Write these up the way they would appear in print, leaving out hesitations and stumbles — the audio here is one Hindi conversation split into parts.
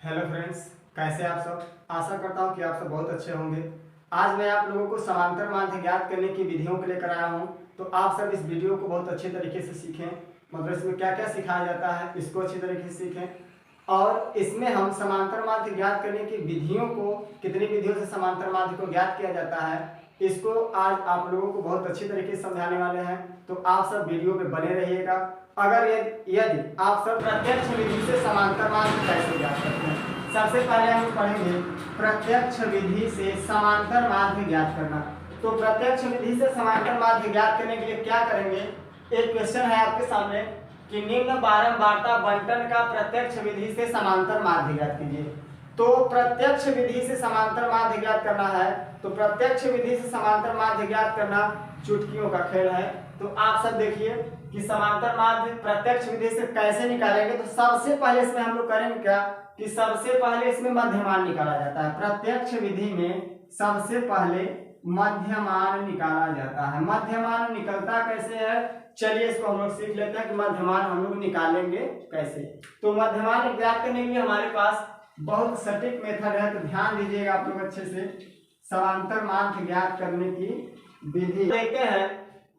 हेलो फ्रेंड्स, कैसे आप सब। आशा करता हूँ कि आप सब बहुत अच्छे होंगे। आज मैं आप लोगों को समांतर माध्य ज्ञात करने की विधियों को लेकर आया हूँ। तो आप सब इस वीडियो को बहुत अच्छे तरीके से सीखें, मतलब इसमें क्या क्या सिखाया जाता है इसको अच्छी तरीके से सीखें। और इसमें हम समांतर माध्य ज्ञात करने की विधियों को, कितनी विधियों से समांतर माध्य को ज्ञात किया जाता है, इसको आज आप लोगों को बहुत अच्छी तरीके से समझाने वाले हैं। तो आप सब वीडियो में बने रहिएगा। अगर यदि आप सब प्रत्यक्ष विधि से समांतर माध्य कैसे ज्ञात करते हैं, सबसे पहले हम पढ़ेंगे प्रत्यक्ष विधि से समांतर माध्य ज्ञात करना। तो प्रत्यक्ष विधि से समांतर माध्य ज्ञात करने के लिए क्या करेंगे, एक क्वेश्चन है आपके सामने कि निम्न बारंबारता बंटन का प्रत्यक्ष विधि से समांतर माध्य ज्ञात कीजिए। तो प्रत्यक्ष विधि से समांतर माध्य ज्ञात करना है, तो प्रत्यक्ष विधि से समांतर माध्य ज्ञात करना चुटकियों का खेल है। तो आप सब देखिए कि समांतर माध्य प्रत्यक्ष विधि से कैसे निकालेंगे। तो सबसे पहले इसमें हम लोग करेंगे क्या कि सबसे पहले इसमें मध्यमान निकाला जाता है। प्रत्यक्ष विधि में सबसे पहले मध्यमान निकाला जाता है। मध्यमान निकलता कैसे है, चलिए इसको हम लोग सीख लेते हैं कि मध्यमान हम लोग निकालेंगे कैसे। तो मध्यमान ज्ञात करने के लिए हमारे पास बहुत सटीक मेथड है, तो ध्यान दीजिएगा आप लोग अच्छे से। समांतर माध्य ज्ञात करने की विधि देखते हैं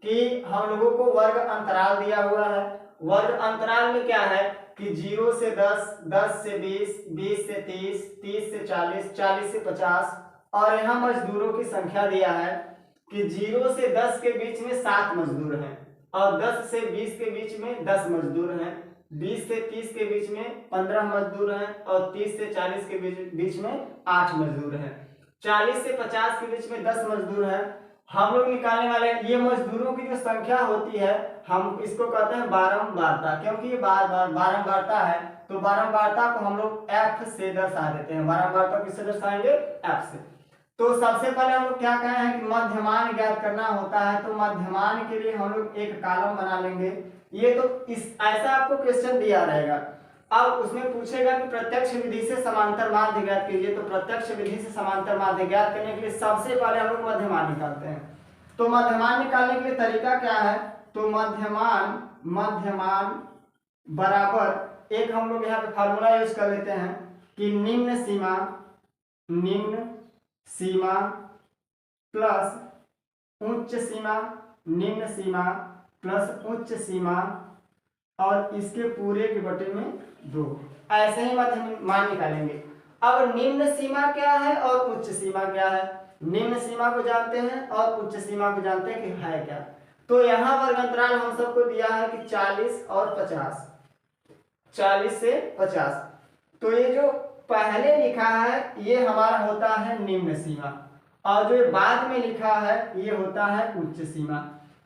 कि हम लोगों को वर्ग अंतराल दिया हुआ है। वर्ग अंतराल में क्या है कि 0 से 10, 10 से 20, 20 से 30, 30 से 40, 40 से 50। और यहाँ मजदूरों की संख्या दिया है कि 0 से 10 के बीच में 7 मजदूर हैं, और 10 से 20 के बीच में 10 मजदूर हैं, 20 से 30 के बीच में 15 मजदूर हैं, और 30 से 40 के बीच में 8 मजदूर हैं, 40 से 50 के बीच में 10 मजदूर हैं। हम लोग निकालने वाले ये मजदूरों की जो संख्या होती है, हम इसको कहते हैं बारंबारता, क्योंकि ये बारंबारता है। तो बारंबारता को हम लोग f से दर्शा देते हैं। बारंबारता किससे दर्शाएंगे, f से। तो सबसे पहले हम लोग क्या कहे हैं कि मध्यमान ज्ञात करना होता है। तो मध्यमान के लिए हम लोग एक कॉलम बना लेंगे। ये तो इस ऐसा आपको क्वेश्चन दिया रहेगा। अब उसमें पूछेगा कि प्रत्यक्ष विधि से समांतर माध्य ज्ञात कीजिए। तो प्रत्यक्ष विधि से समांतर माध्य ज्ञात करने के लिए सबसे पहले हम लोग मध्यमान निकालते हैं। तो मध्यमान निकालने के लिए तरीका क्या है, तो मध्यमान बराबर एक हम लोग यहाँ पे फार्मूला यूज कर लेते हैं कि निम्न सीमा प्लस उच्च सीमा, निम्न सीमा प्लस उच्च सीमा, और इसके पूरे के बटे में 2। ऐसे ही मध्यमान निकालेंगे। अब निम्न सीमा क्या है और उच्च सीमा क्या है, निम्न सीमा को जानते हैं और उच्च सीमा को जानते हैं कि है क्या। तो यहाँ वर्ग अंतराल हम सबको दिया है कि 40 और 50, 40 से 50। तो ये जो पहले लिखा है ये हमारा होता है निम्न सीमा, और जो बाद में लिखा है ये होता है उच्च सीमा।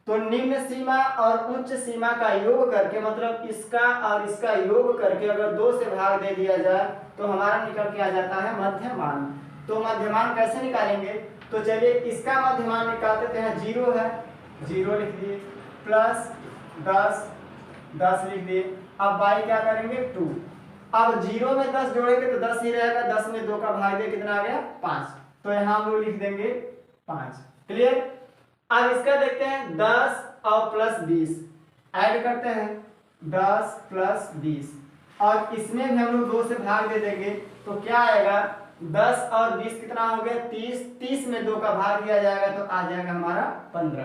तो निम्न सीमा और उच्च सीमा का योग करके, मतलब इसका और इसका योग करके अगर 2 से भाग दे दिया जाए तो हमारा निकल के आ जाता है मध्यमान। तो मध्यमान कैसे निकालेंगे, तो चलिए इसका मध्यमान निकालते हैं। 0 है, 0 लिख दिए, प्लस 10, 10 लिख दिए। अब बाई क्या करेंगे 2। अब 0 में 10 जोड़ेंगे तो 10 ही रहेगा, 10 में 2 का भाग दे कितना आ गया 5। तो यहाँ हम लोग लिख देंगे 5। क्लियर। अब इसका देखते हैं 10 और प्लस 20 ऐड करते हैं, 10 प्लस 20, और इसमें भी हम लोग 2 से भाग दे देंगे तो क्या आएगा 10 और 20 कितना हो गया 30, 30 में 2 का भाग दिया जाएगा तो आ जाएगा हमारा 15।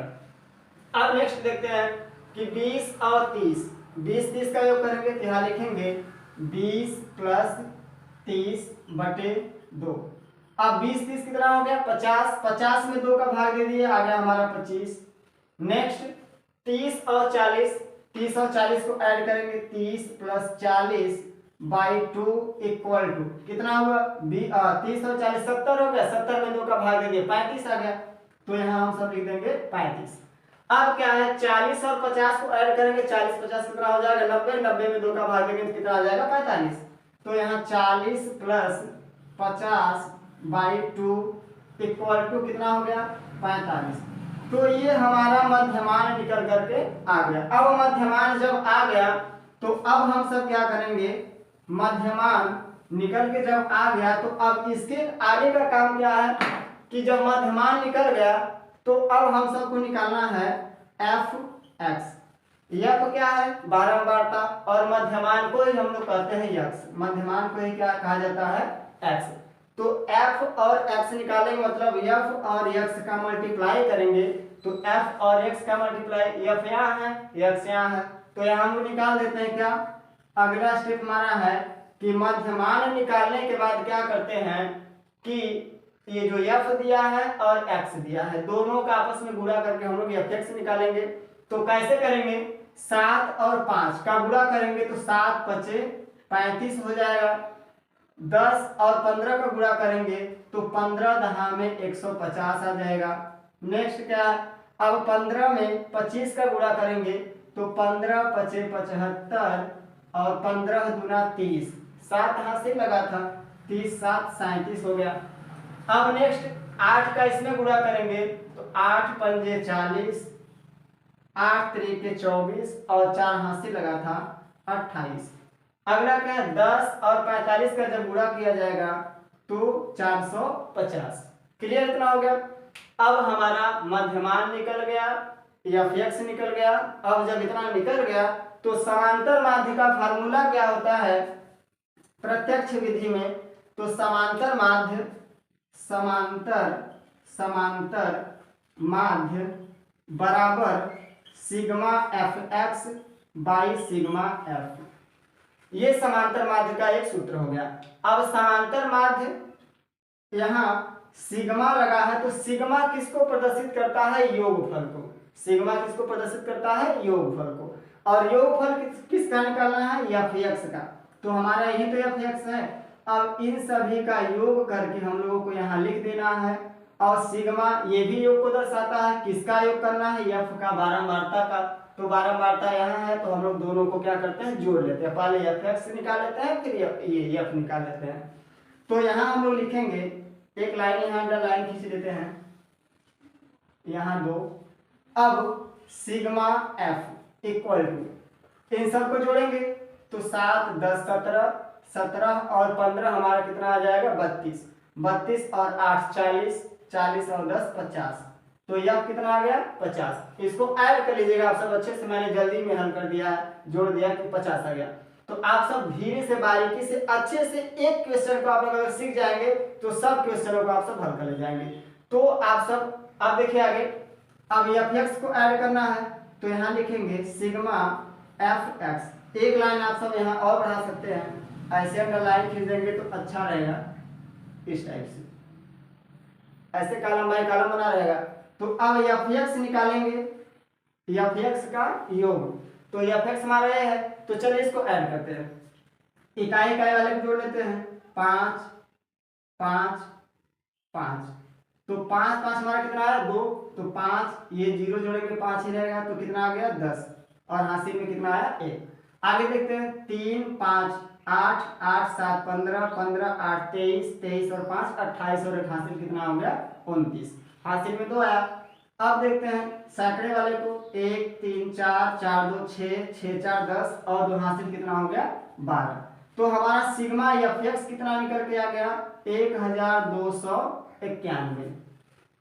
अब नेक्स्ट देखते हैं कि 20 और 30, 20 30 का योग करेंगे तो यहाँ लिखेंगे 20 प्लस 30 बटे 2। अब 20 30 कितना हो गया 50, 50 में 2 का भाग दे दिए आ गया हमारा 25। नेक्स्ट 30 और 40, 30 और 40 को ऐड करेंगे, 30 प्लस 40 बाई 2 इक्वल टू कितना हुआ 30 और 40 70 हो गया, 70 में 2 का भाग दे दिए 35 आ गया। तो यहाँ हम सब लिख देंगे 35। अब क्या है 40 और 50 को ऐड करेंगे, 40 50 कितना हो जाएगा 90, 90 में 2 का भाग देंगे तो कितना आ जाएगा 45। तो यहाँ 40 प्लस 50 बाई 2 इक्वल टू कितना हो गया 45। तो ये हमारा मध्यमान निकल करके आ गया। अब मध्यमान जब आ गया तो अब हम सब क्या करेंगे, मध्यमान निकल के जब आ गया तो अब इसके आगे का काम क्या है कि जब मध्यमान निकल गया तो अब हम सबको निकालना है f(x). यफ क्या है? बारंबारता। और मध्यमान को ही हम लोग कहते हैं यक्स, मध्यमान को ही क्या कहा जाता है? एक्स। तो एफ और एक्स निकालेंगे, मतलब एफ और एक्स का मल्टीप्लाई करेंगे, तो एफ और एक्स का मल्टीप्लाई, एफ यहाँ है, एक्स यहाँ है, तो यहाँ हम लोग निकाल देते हैं क्या? अगला स्टेप हमारा है कि मध्यमान निकालने के बाद क्या करते हैं कि ये जो एफ दिया है और एक्स दिया है, दोनों का आपस में गुणा करके हम लोग एफ एक्स निकालेंगे। तो कैसे करेंगे? 7 और 5 का गुणा करेंगे तो 7 पचे 35 हो जाएगा। 10 और 15 का गुणा करेंगे तो 15 दहा में 150 आ जाएगा। नेक्स्ट क्या? अब 15 में 25 का गुणा करेंगे तो 15 पचे 75 और 15 दूना 30, 7 हाथ से लगा था, 30 7 37 हो गया। अब नेक्स्ट 8 का इसमें गुणा करेंगे तो 8 पंजे 40, 8 त्रिके 24 और 4 हाथ से लगा था 28। अगला क्या है? 10 और 45 का जब गुणा किया जाएगा तो 450। क्लियर? इतना हो गया। अब हमारा मध्यमान निकल गया, एफ एक्स निकल गया। अब जब इतना निकल गया तो समांतर माध्य का फार्मूला क्या होता है प्रत्यक्ष विधि में? तो समांतर माध्य, समांतर माध्य बराबर sigma F x by sigma F. ये समांतर माध्य का एक सूत्र हो गया। अब समांतर माध्य यहाँ सिग्मा लगा है, तो सिग्मा किसको प्रदर्शित करता है? योगफल को। सिग्मा किसको प्रदर्शित करता है? योगफल को। और योगफल किसका निकालना है? एफ एक्स का। तो हमारा यही तो एफ एक्स है। अब इन सभी का योग करके हम लोगों को यहाँ लिख देना है। और सिग्मा ये भी योग को दर्शाता है, किसका योग करना है? एफ का, बारंबारता का। तो बारंबारता यहाँ है, तो हम लोग दोनों को क्या करते हैं? जोड़ लेते हैं। पहले एफ एक्स निकाल लेते हैं, फिर ये एफ निकाल लेते हैं। तो यहाँ हम लोग लिखेंगे, एक लाइन यहाँ अंडरलाइन खींच देते हैं, यहाँ 2। अब सिग्मा एफ इक्वल टू, इन सबको जोड़ेंगे तो 7 10 17, 17 और 15 हमारा कितना आ जाएगा? 32। 32 और 8 40, 40 और 10 50। तो यह कितना आ गया? 50। इसको ऐड कर लीजिएगा आप सब अच्छे से, मैंने जल्दी में हल कर दिया है, जोड़ दिया कि 50 आ गया। तो आप सब धीरे से बारीकी से अच्छे से एक क्वेश्चन को आप लोग अगर सीख जाएंगे तो सब क्वेश्चनों को आप सब हल कर ले जाएंगे। तो आप सब अब देखिए आगे, अब एफ एक्स को ऐड करना है, तो यहाँ लिखेंगे सिग्मा एफ एक्स। एक लाइन आप सब यहाँ और बढ़ा सकते हैं, ऐसे अगर लाइन खींच देंगे तो अच्छा रहेगा, इस टाइप से ऐसे कॉलम बाय कॉलम बना रहेगा। तो अब एफ एक्स निकालेंगे, एफ एक्स का योग, तो एफ एक्स हमारा ये है, तो चलिए इसको ऐड करते हैं। इकाई इकाई वाले को जोड़ लेते हैं, 5 5 5। तो 5 5 हमारा कितना आया? 2। तो 5 ये 0 जोड़ेंगे 5 ही रहेगा, तो कितना आ गया? 10। और हासिल में कितना आया? 1। आगे देखते हैं, 3 5 8 8 7 15 15 8 23 23 और 5 28 और 1 हासिल कितना हो गया? 29। हासिल में 2 आया। अब देखते हैं सैकड़े वाले को, 1 3 4 4 2 6 6 4 10 और 2 हासिल कितना हो गया? 12। तो हमारा सिग्मा एफ एक्स कितना निकल के आ गया? 1291।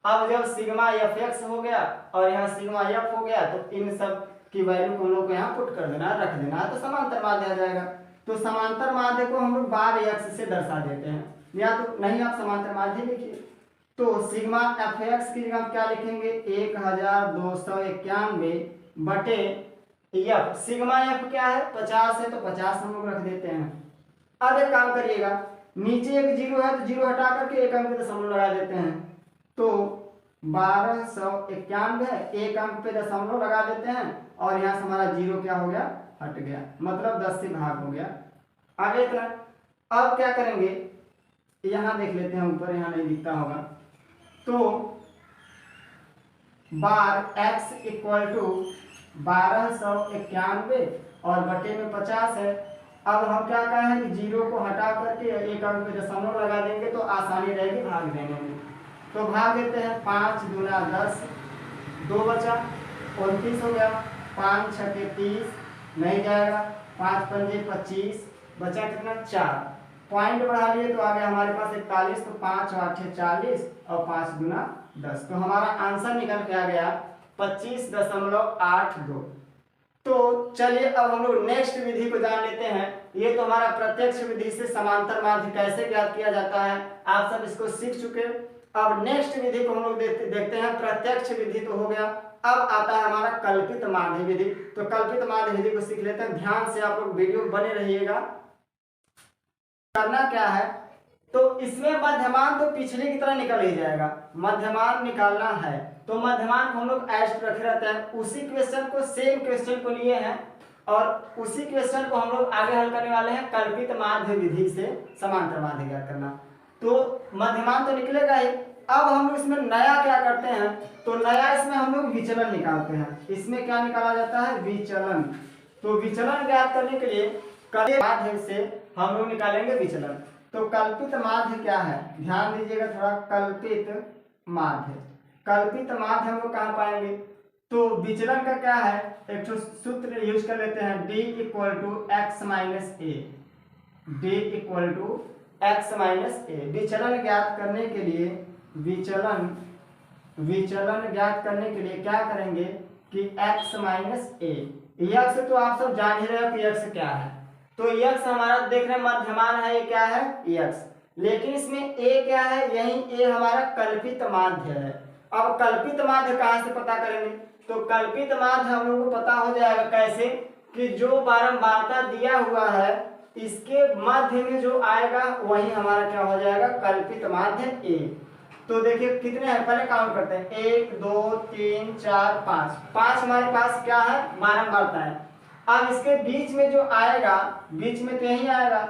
अब जब सिग्मा एफ एक्स हो गया और यहाँ सिग्मा एफ हो गया, तो इन सब की वैल्यू को हम लोग को यहाँ पुट कर देना है, रख देना है, तो समांतर माध्य आ जाएगा। तो समांतर माध्य को हम लोग बार एक्स से दर्शा देते हैं, या तो नहीं आप समांतर माध्य लिखिए। तो सिग्मा एफ एक्स की जगह क्या लिखेंगे? 1291 बटे एफ। सिग्मा एफ क्या है? 50 है, तो 50 हम लोग रख देते हैं। अब एक काम करिएगा, नीचे एक 0 है तो 0 हटा करके एक अंक पे दशमलव लगा देते हैं, तो 1291 है, एक अंक पे दशमलव लगा देते हैं और यहाँ से हमारा 0 क्या हो गया? हट गया, मतलब 10 से भाग हो गया। आगे इतना। अब क्या करेंगे, यहाँ देख लेते हैं, ऊपर यहाँ नहीं दिखता होगा, तो बार x इक्वल टू 1291 और बटे में 50 है। अब हम क्या कहें कि 0 को हटा करके एक अंक पे दशमलव लगा देंगे तो आसानी रहेगी भाग देने में। तो भाग देते हैं, 5 दूना 10, 2 बचा, 29 हो गया, 5 छके 30 नहीं जाएगा, 5 पंजे 25, बचा कितना? 4। पॉइंट बढ़ा लिए तो आ गया हमारे पास 41, तो 5 8 40 और 5 दूना 10। तो हमारा आंसर निकल के आ गया 25.82। तो चलिए अब हम लोग नेक्स्ट विधि को जान लेते हैं। ये तो हमारा प्रत्यक्ष विधि से समांतर माध्य कैसे ज्ञात किया जाता है, आप सब इसको सीख चुके। अब नेक्स्ट विधि को हम लोग देखते हैं। प्रत्यक्ष विधि तो हो गया, अब आता है हमारा कल्पित माध्य विधि। तो कल्पित माध्य विधि को सीख लेते हैं। ध्यान से आप लोग वीडियो में बने रहिएगा। करना क्या है, तो इसमें मध्यमान तो पिछले की तरह निकल ही जाएगा, मध्यमान निकालना है। तो मध्यमान को हम लोग ऐसे रखे रहते हैं। उसी क्वेश्चन को, सेम क्वेश्चन को लिए हैं और उसी क्वेश्चन को हम लोग आगे हल करने वाले हैं कल्पित माध्य विधि से समांतर माध्य ज्ञात करना। तो मध्यमान तो निकलेगा ही। अब हम लोग इसमें नया क्या करते हैं, तो नया इसमें हम लोग विचलन निकालते हैं। इसमें क्या निकाला जाता है, विचलन। तो विचलन ज्ञात करने के लिए कल्पित माध्य से हम लोग निकालेंगे विचलन। तो कल्पित माध्य क्या है, ध्यान दीजिएगा थोड़ा। कल्पित माध्य, कल्पित माध्य हम लोग कहाँ पाएंगे, तो विचलन का क्या है, एक तो सूत्र यूज कर लेते हैं, d equal to X minus A. d equal to X minus A. विचलन ज्ञात करने के लिए, विचलन ज्ञात करने के लिए क्या करेंगे कि x माइनस ए। यक्स तो आप सब जान ही रहे हो कि यक्स क्या है। तो यक्स हमारा देख रहे हैं मध्यमान है, ये क्या है, यक्स। लेकिन इसमें ए क्या है, यही ए हमारा कल्पित माध्य है। अब कल्पित माध्य कहाँ से पता करेंगे, तो कल्पित माध्य हम लोग को पता हो जाएगा कैसे, कि जो बारंबारता दिया हुआ है इसके मध्य में जो आएगा वही हमारा क्या हो जाएगा, कल्पित माध्य ए। तो देखिए कितने हैं, पहले काउंट करते हैं, 1 2 3 4 5। 5 हमारे पास क्या है, बारंबारता है। अब इसके बीच में जो आएगा, बीच में तो यही आएगा,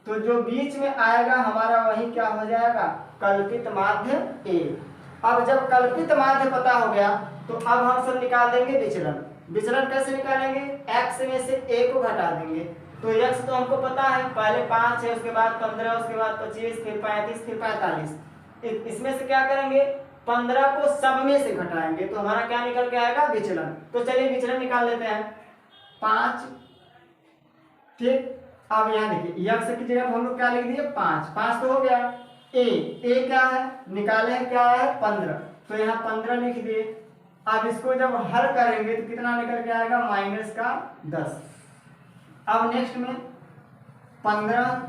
तो जो बीच में आएगा हमारा वही क्या हो जाएगा, कल्पित माध्य ए। अब जब कल्पित माध्य पता हो गया तो अब हम सब निकाल देंगे विचलन। विचलन कैसे निकालेंगे, x में से a को घटा देंगे। तो x तो हमको पता है, पहले 5 है, उसके बाद 15, उसके बाद 25, फिर 35, फिर 45। इसमें से क्या करेंगे, 15 को सब में से घटाएंगे तो हमारा क्या निकल के आएगा, विचलन। तो चलिए विचलन निकाल लेते हैं, 5। ठीक, अब यहाँ देखिए यक्स की जगह हम लोग क्या लिख दिए, 5। 5 तो हो गया। ए क्या है, निकाले हैं क्या है, 15। तो यहाँ 15 लिख दिए। अब इसको जब हल करेंगे तो कितना निकल के आएगा, माइनस का 10। अब नेक्स्ट में 15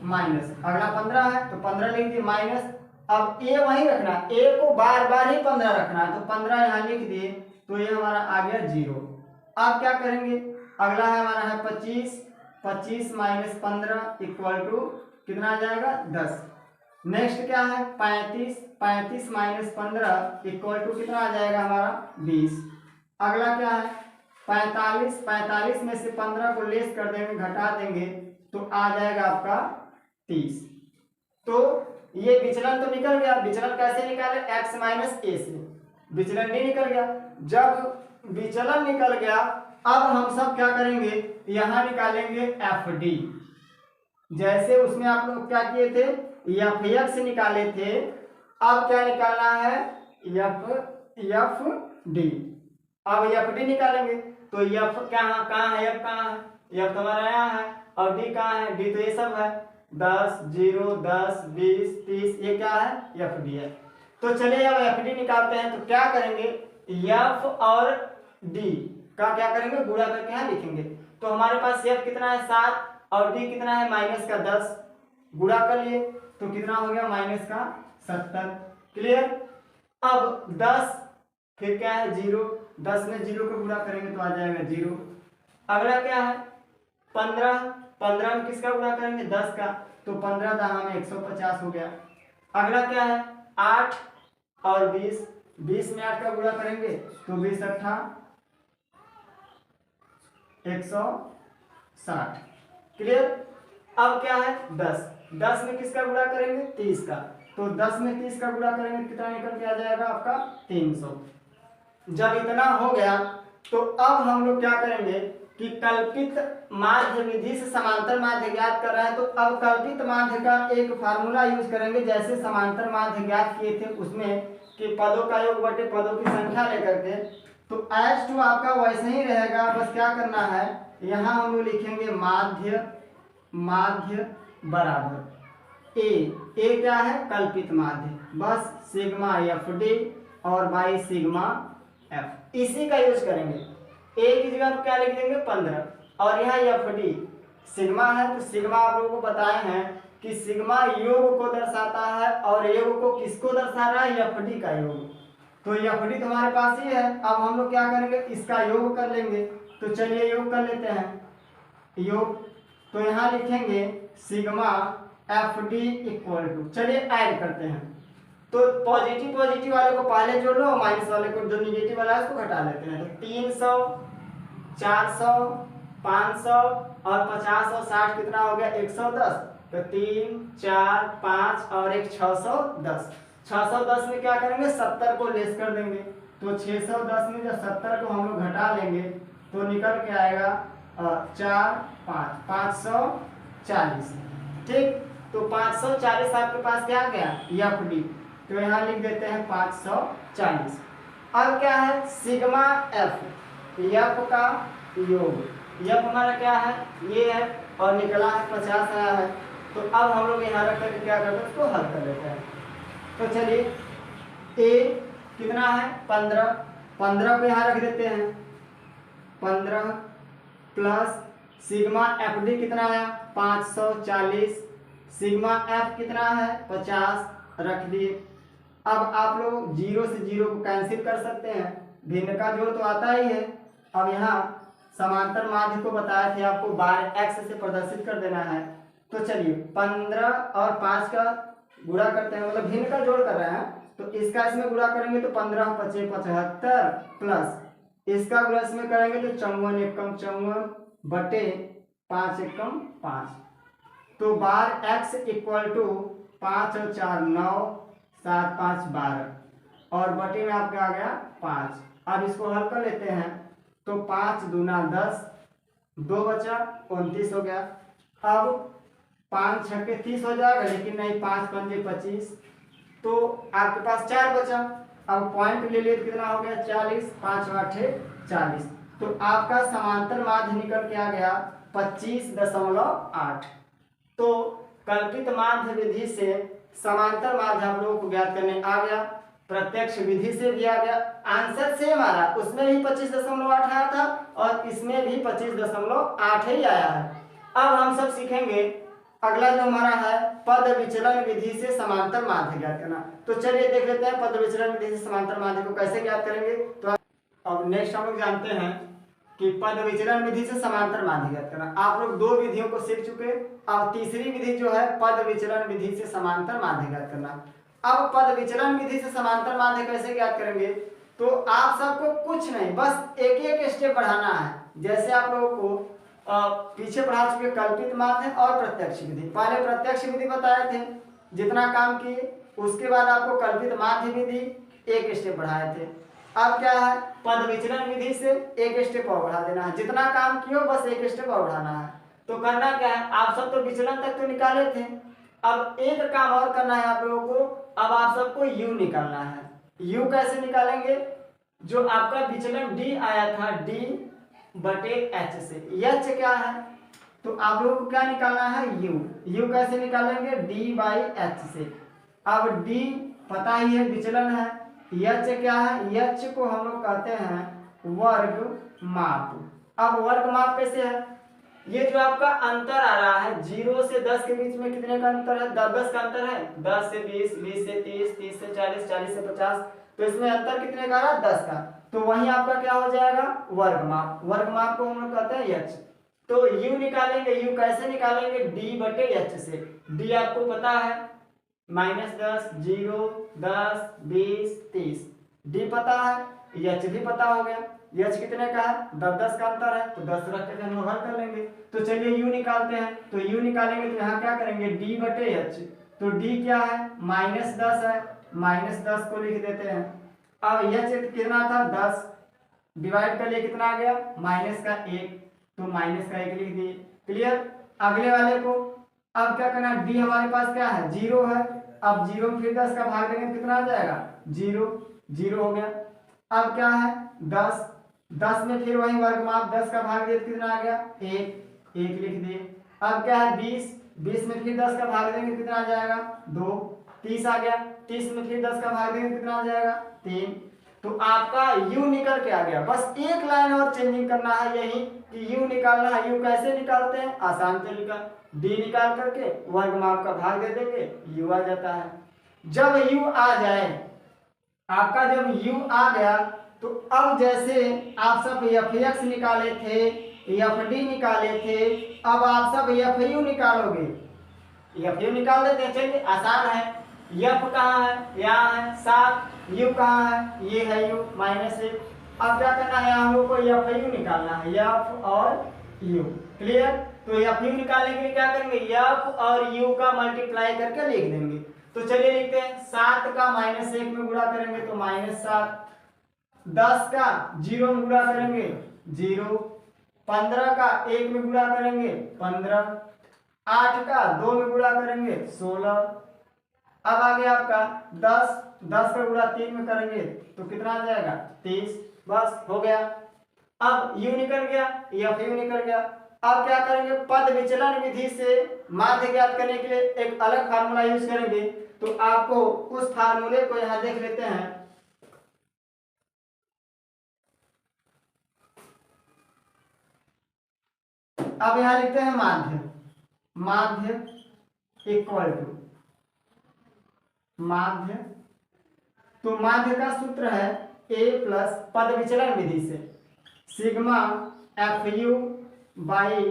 माइनस, अगला 15 है तो 15 लिख दिए माइनस। अब ए वहीं रखना, ए को बार बार ही 15 रखना है, तो 15 यहाँ लिख दिए, तो ये हमारा आ गया 0। अब क्या करेंगे, अगला है हमारा है 25। 25 माइनस 15 इक्वल टू कितना आ जाएगा, 10। नेक्स्ट क्या है 35। 35 माइनस 15 इक्वल टू कितना आ जाएगा हमारा, 20। अगला क्या है 45। 45 में से 15 को लेस कर देंगे, घटा देंगे, तो आ जाएगा आपका 30। तो ये विचलन तो निकल गया। विचलन कैसे निकाले, x माइनस ए से, विचलन भी निकल गया। जब विचलन निकल गया अब हम सब क्या करेंगे, यहाँ निकालेंगे एफ डी। जैसे उसमें आप लोग क्या किए थे, एफ एक्स निकाले थे, अब क्या निकालना है, एफ डी। अब एफ डी निकालेंगे तो एफ कहाँ है, एफ कहाँ है, एफ तो हमारा यहाँ है, और डी कहाँ है, डी तो ये सब है, 10 0 10 20 30, ये क्या है, एफ डी है। तो चलिए अब एफ डी निकालते हैं। तो क्या करेंगे, एफ और डी का क्या करेंगे, गुणा करके यहाँ लिखेंगे। तो हमारे पास एफ कितना है 7 और डी कितना है माइनस का 10, गुणा कर लिए तो कितना हो गया माइनस का 70। क्लियर। अब 10 फिर क्या है 0, 10 में 0 को गुणा करेंगे तो आ जाएगा 0। अगला क्या है 15। 15 में किसका गुणा करेंगे, 10 का, तो 15 दहा में 150 हो गया। अगला क्या है 8 और 20। 20 में 8 का गुणा करेंगे तो 20 अट्ठा 160। क्लियर। अब क्या है 10। 10 में किसका गुणा करेंगे, 30 का, तो 10 में 30 का गुणा करेंगे कितना निकल के आ जाएगा आपका 300। जब इतना हो गया तो अब हम लोग क्या करेंगे कि कल्पित माध्य विधि से समांतर माध्य ज्ञात कर रहे हैं, तो अब कल्पित माध्य का एक फार्मूला यूज करेंगे। जैसे समांतर माध्य ज्ञात किए थे उसमें कि पदों का योग बटे पदों की संख्या लेकर के, तो एच टू आपका वैसे ही रहेगा। बस क्या करना है, यहाँ हम लोग लिखेंगे माध्य बराबर ए क्या है, कल्पित माध्य, बस सिग्मा एफ डी और बाई सिग्मा एफ, इसी का यूज करेंगे। ए की जगह पर क्या लिख देंगे 15, और यहाँ एफ डी सिग्मा है, तो सिग्मा आप लोगों को बताए हैं कि सिग्मा योग को दर्शाता है, और योग को किसको दर्शा रहा है, एफ डी का योग। तो एफ डी तो हमारे पास ही है, अब हम लोग क्या करेंगे, इसका योग कर लेंगे। तो चलिए योग कर लेते हैं, योग। तो यहाँ लिखेंगे sigma f d equal to, चलिए ऐड करते हैं। तो पॉजिटिव पॉजिटिव वाले को पहले जोड़ लो, माइनस वाले को, जो निगेटिव वाला है उसको घटा लेते हैं। तो 300, 400, 500 और 50 और 60 कितना हो गया, 110। तो 3, 4, 5 और एक 610। 610 में क्या करेंगे, 70 को लेस कर देंगे। तो 610 में जब 70 को हम लोग घटा लेंगे तो निकल के आएगा 4, 5, 540। ठीक, तो 540 आपके पास क्या आ गया, एफ डी। तो यहाँ लिख देते हैं 540। अब क्या है, सिग्मा एफ, एफ का योग। एफ हमारा क्या है, ये है, और निकला है 50 आया है। तो अब हम लोग यहाँ रख करके क्या करते हैं, उसको हल कर लेते हैं। तो चलिए ए कितना है 15, 15 को यहाँ रख देते हैं 15 प्लस सिग्मा एफ डी कितना आया 540, सिग्मा एफ कितना है 50 रख दिए। अब आप लोग जीरो से जीरो को कैंसिल कर सकते हैं, भिन्न का जोड़ तो आता ही है। अब यहाँ समांतर माध्य को बताया थे आपको बार एक्स से प्रदर्शित कर देना है। तो चलिए 15 और 5 का गुणा करते हैं, मतलब भिन्न का जोड़ कर रहे हैं, तो इसका इसमें गुणा करेंगे तो 15 पचे 75 प्लस इसका गुणा इसमें करेंगे तो 54 एकम 54 बटे 5 एकम 5। तो बार x इक्वल टू 5 और 4 9, 7 5 12 और बटे में आपका आ गया 5। अब इसको हल कर लेते हैं, तो 5 दूना 10, 2 बचा 29 हो गया। अब 5 छक्के 30 हो जाएगा, लेकिन नहीं 5 पंजे 25, तो आपके पास 4 बचा। अब पॉइंट ले लिए तो कितना हो गया 40, 5 आठे 40। तो आपका समांतर माध्य निकल के आ गया 25.8। तो कल्पित माध्य विधि से समांतर माध्य आप लोगों को ज्ञात करने आ गया, प्रत्यक्ष विधि से भी आ गया। आंसर सेम आ रहा, उसमें भी 25.8 आया था और इसमें भी 25.8 ही आया है। अब हम सब सीखेंगे अगला जो हमारा है पद विचलन विधि से समांतर माध्य ज्ञात करना। तो चलिए देख लेते हैं पद विचलन विधि से समांतर माध्य को कैसे ज्ञात करेंगे। तो अब नेक्स्ट हम लोग जानते हैं कि पद विचलन विधि से समांतर माध्य ज्ञात करना। आप लोग 2 विधियों को सीख चुके, अब तीसरी विधि जो है पद विचलन विधि से समांतर माध्य ज्ञात करना। अब पद विचलन विधि से समांतर माध्य कैसे ज्ञात करेंगे, तो आप सबको कुछ नहीं, बस एक एक स्टेप बढ़ाना है। जैसे आप लोगों को पीछे पढ़ा चुके कल्पित माध्य और प्रत्यक्ष विधि। पहले प्रत्यक्ष विधि बताए थे, जितना काम किए, उसके बाद आपको कल्पित माध्य विधि एक स्टेप बढ़ाए थे। अब क्या है, पद विचलन विधि से एक स्टेप और बढ़ा देना है। जितना काम किए बस एक स्टेप और बढ़ाना है। तो करना क्या है, आप सब तो विचलन तक तो निकाले थे, अब एक काम और करना है आप लोगों को। अब आप सबको u निकालना है। u कैसे निकालेंगे, जो आपका विचलन d आया था d बटे h से, h क्या है, तो आप लोगों को क्या निकालना है u कैसे निकालेंगे d बाई h से। अब d पता ही है विचलन है, h क्या है, h को हम लोग कहते हैं वर्ग माप। अब वर्ग माप कैसे है, ये जो आपका अंतर आ रहा है 0 से 10 के बीच में कितने का अंतर है, 10 का अंतर है, 10 से 20, 20 से 30, 30 से 40, 40 से 50, तो इसमें अंतर कितने का आ रहा है 10 का। तो वहीं आपका क्या हो जाएगा वर्ग माप। वर्ग माप को हम लोग कहते हैं h। तो u निकालेंगे, u कैसे निकालेंगे, d बटे h से। d आपको पता है -10, 0, 10, 20, 30, d पता है, h भी पता हो गया। h कितने का है, 10 का अंतर है, तो 10 रख के हम लोग हल कर लेंगे। तो चलिए u निकालते हैं, तो u निकालेंगे तो यहाँ क्या करेंगे d बटे h। तो d क्या है -10 है, -10 को लिख देते हैं। अब h कितना था 10, डिवाइड कर लिए कितना आ गया -1, तो -1 लिख दिए। क्लियर। अगले वाले को अब क्या करना, d हमारे पास क्या है 0 है, अब 0 में फिर 10 का भाग देंगे कितना आ जाएगा 0, 0 हो गया। अब क्या है 10, 10 में फिर वही वर्ग माप 10 का भाग दिए कितना आ गया 1 लिख दिए। अब क्या है 20, 20 में फिर 10 का भाग देंगे कितना आ जाएगा 2, 30 आ गया, 30 में फिर 10 का भाग देंगे कितना आ जाएगा 3। तो आपका u निकल के आ गया। बस एक लाइन और चेंजिंग करना है यही कि u निकालना है। u कैसे निकालते हैं? आसान तरीका, d निकाल करके वर्ग में आपका भाग दे देंगे, u आ जाता है। जब u आ जाए आपका, जब u आ गया तो अब जैसे आप सब fx निकाले थे, fd निकाले थे, अब आप सब fu निकालोगे। fu निकाल देते हैं, चलिए आसान है। f कहाँ है? यहाँ है 7, u कहाँ है? ये है u -1। अब क्या करना है? हम लोग को fu निकालना है, f और u। क्लियर? तो fu निकालने के लिए क्या करेंगे? f और u का मल्टीप्लाई करके लिख देंगे। तो चलिए लिखते हैं, 7 का -1 में गुणा करेंगे तो -7, 10 का 0 में गुणा करेंगे 0, 15 का 1 में गुणा करेंगे 15, 8 का 2 में गुणा करेंगे 16। अब आ गया आपका 10, 10 का गुणा 3 में करेंगे तो कितना आ जाएगा? 30। बस हो गया। अब u निकल गया, fu निकल गया। अब क्या करेंगे? पद विचलन विधि से माध्य ज्ञात करने के लिए एक अलग फार्मूला यूज करेंगे। तो आपको उस फार्मूले को यहां देख लेते हैं। अब यहां लिखते हैं माध्य, माध्य इक्वल टू माध्य। तो माध्य का सूत्र है a प्लस पद विचलन विधि से sigma fu by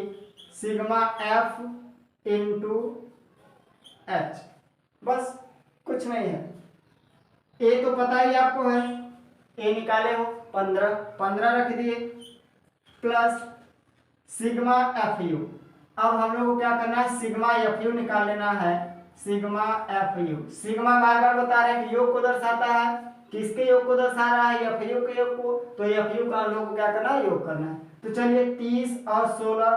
sigma f into h। बस कुछ नहीं है। a तो पता ही आपको है, a निकाले हो 15, 15 रख दिए प्लस सिग्मा fu। अब हम लोग को क्या करना है? सिग्मा fu निकाल लेना है। सिग्मा fu, सिग्मा बार बार बता रहे हैं कि योग को दर्शाता है। किसके योग को दर्शा रहा है? fu के योग को। तो fu का हम लोग को क्या करना है? योग करना है। तो चलिए 30 और 16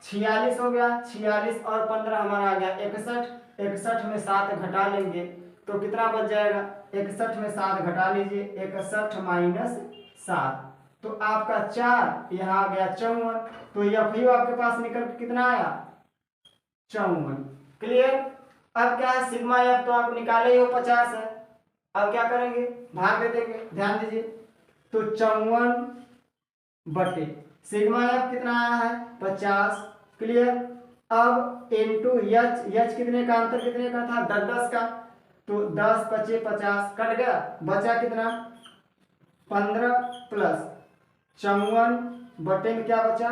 46 हो गया, 46 और 15 हमारा आ गया 61, 61 में 7 घटा लेंगे तो कितना बच जाएगा? 61 में 7 घटा लीजिए, 61 माइनस 7 तो आपका 4, यहाँ आ गया 54। तो fu आपके पास निकल के कितना आया? 54। क्लियर? अब क्या है? सिग्मा f तो आप निकाले ही हो 50 है। अब क्या करेंगे? भाग दे देंगे, ध्यान दीजिए। तो 54 बटे सिग्मा f कितना आया है? 50। क्लियर? अब इनटू h कितने का? अंतर कितने का था? 10 10 का। तो 10 पचे 50 कट गया, बचा कितना? 15 प्लस 54 बटे में क्या बचा?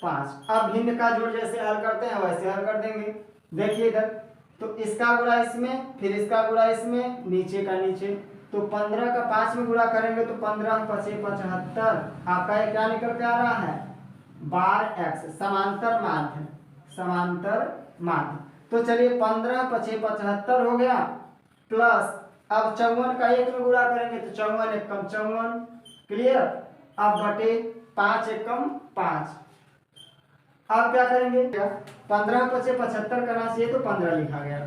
5। अब भिन्न का जोड़ जैसे हल करते हैं वैसे हल कर देंगे। देखिए इधर, तो इसका गुणा इसमें, फिर इसका गुणा इसमें, नीचे का नीचे। तो 15 का 5 में गुणा करेंगे तो 15 पचे 75। आपका ये क्या निकल के आ रहा है? 12x समांतर माध्य, समांतर माध्य। तो चलिए 15 पचे 75 हो गया प्लस अब 54 का 1 में गुणा करेंगे तो 54 एकम 54। क्लियर? अब बटे 5 एकम 5। अब क्या करेंगे? 15 पचे 75 करना चाहिए तो 15 लिखा गया।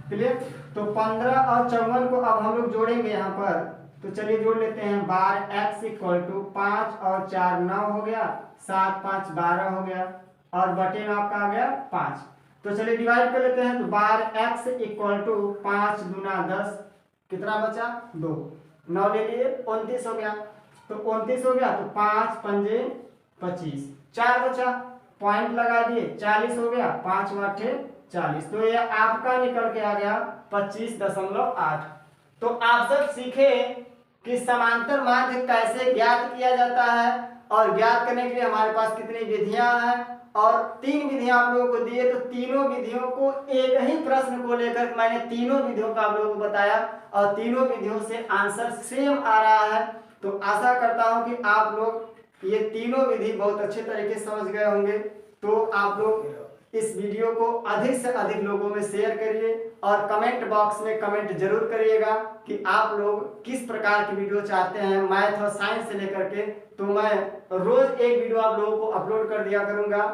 क्लियर? तो 15 और 54 को अब हम लोग जोड़ेंगे यहाँ पर। तो चलिए जोड़ लेते हैं। 12x इक्वल टू 5 और 4 9 हो गया, 7 5 12 हो गया और बटे में आपका आ गया 5। तो चलिए डिवाइड कर लेते हैं। तो 12x इक्वल टू 5 दूना 10, कितना बचा? 2, 9 ले लिए 29 हो गया। तो 29 हो गया तो 5 पंजे 25, 4 बचा, पॉइंट लगा दिए, 40 हो गया, 5 वाटे 40। तो ये आपका निकल के आ गया 25.8। तो आप सब सीखे कि समांतर माध्य कैसे ज्ञात किया जाता है और ज्ञात करने के लिए हमारे पास कितनी विधियां हैं और 3 विधियां आप लोगों को दिए। तो तीनों विधियों को एक ही प्रश्न को लेकर मैंने तीनों विधियों का आप लोगों को बताया और तीनों विधियों से आंसर सेम आ रहा है। तो आशा करता हूं कि आप लोग ये तीनों विधि बहुत अच्छे तरीके से समझ गए होंगे। तो आप लोग इस वीडियो को अधिक से अधिक लोगों में शेयर करिए और कमेंट बॉक्स में कमेंट जरूर करिएगा कि आप लोग किस प्रकार की वीडियो चाहते हैं मैथ और साइंस से लेकर के। तो मैं रोज एक वीडियो आप लोगों को अपलोड कर दिया करूंगा।